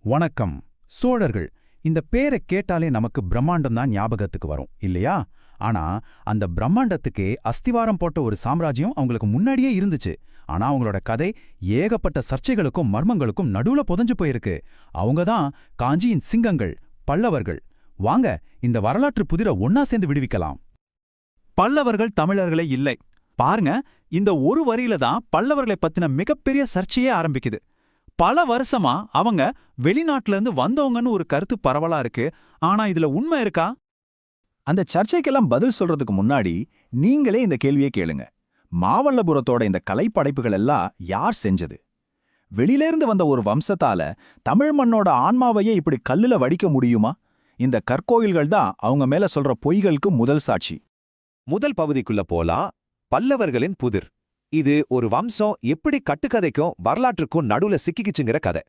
வணக்கம். சோழர்கள் இந்த பேரை கேட்டாலே நமக்கு பிரம்மாண்டம் தான் ஞாபகத்துக்கு வரும் இல்லையா? ஆனா அந்த பிரம்மாண்டத்துக்கே அஸ்திவாரம் போட்ட ஒரு சாம்ராஜ்யம் அவங்களுக்கு முன்னாடியே இருந்துச்சு. ஆனா அவங்களோட கதை ஏகப்பட்ட சர்ச்சைகளுக்கும் மர்மங்களுக்கும் நடுவுல புதைஞ்சு போயிருக்கு. அவங்க தான் காஞ்சியின் சிங்கங்கள், பல்லவர்கள். வாங்க இந்த வரலாற்று புதிரை ஒன்னா சேர்ந்து விடுவிக்கலாம். பல்லவர்கள் தமிழர்களே இல்லை. பாருங்க, இந்த ஒரு வரியில தான் பல்லவர்களை பத்தின மிகப்பெரிய சர்ச்சையே ஆரம்பிக்குது. பல வருஷமா அவங்க வெளிநாட்டுல இருந்து வந்தவங்கன்னு ஒரு கருத்து பரவலா இருக்கு. ஆனா இதுல உண்மை இருக்கா? அந்த சர்ச்சைக்கெல்லாம் பதில் சொல்றதுக்கு முன்னாடி நீங்களே இந்த கேள்வியை கேளுங்க. மாமல்லபுரத்தோட இந்த கலைப்படைப்புகள் எல்லாம் யார் செஞ்சது? வெளியிலேருந்து வந்த ஒரு வம்சத்தால தமிழ் மண்ணோட ஆன்மாவையே இப்படி கல்லுல வடிக்க முடியுமா? இந்த கற்கோயில்கள் தான் அவங்க மேல சொல்ற பொய்களுக்கு முதல் சாட்சி. முதல் பகுதிக்குள்ள போலாம். பல்லவர்களின் புதிர். இது ஒரு வம்சம் எப்படி கட்டுக்கதைக்கும் வரலாற்றுக்கும் நடுவுல சிக்கிக்கிச்சுங்கிற கதை.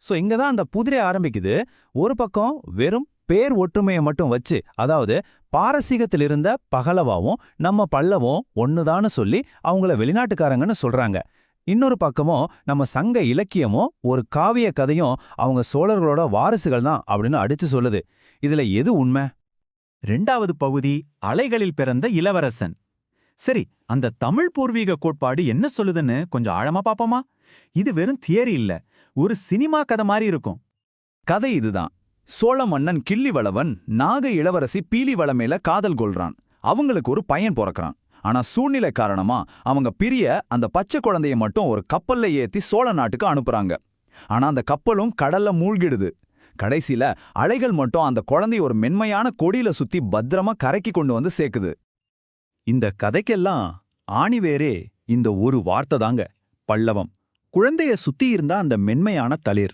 இங்க தான் அந்த புதிரே ஆரம்பிக்குது. ஒரு பக்கம் வெறும் பேர் ஒற்றுமையை மட்டும் வச்சு, அதாவது பாரசீகத்தில் இருந்த பகலவாவும் நம்ம பல்லவும் ஒண்ணுதான்னு சொல்லி அவங்கள வெளிநாட்டுக்காரங்கன்னு சொல்றாங்க. இன்னொரு பக்கமும் நம்ம சங்க இலக்கியமும் ஒரு காவிய கதையும் அவங்க சோழர்களோட வாரிசுகள் தான் அப்படின்னு அடிச்சு சொல்லுது. இதுல எது உண்மை? ரெண்டாவது பகுதி அலைகளில் பிறந்த இளவரசன். சரி, அந்த தமிழ் பூர்வீக கோட்பாடு என்ன சொல்லுதுன்னு கொஞ்சம் ஆழமா பாப்போமா? இது வெறும் தியரி இல்ல, ஒரு சினிமா கதை மாதிரி இருக்கும். கதை இதுதான். சோழ மன்னன் கிள்ளிவளவன் நாக இளவரசி பீலிவள மேல காதல் கொள்றான். அவங்களுக்கு ஒரு பையன் பிறக்கிறான். ஆனா சூழ்நிலை காரணமா அவங்க பிரிய அந்த பச்சை குழந்தைய மட்டும் ஒரு கப்பல்ல ஏத்தி சோழ நாட்டுக்கு அனுப்புறாங்க. ஆனா அந்த கப்பலும் கடல்ல மூழ்கிடுது. கடைசியில அலைகள் மட்டும் அந்த குழந்தைய ஒரு மென்மையான கொடியில சுத்தி பத்திரமா கரைக்கு கொண்டு வந்து சேர்க்குது. இந்த கதைக்கெல்லாம் ஆணிவேரே இந்த ஒரு வார்த்தை தாங்க, பல்லவம். குழந்தைய சுத்தி இருந்தா அந்த மென்மையான தளிர்,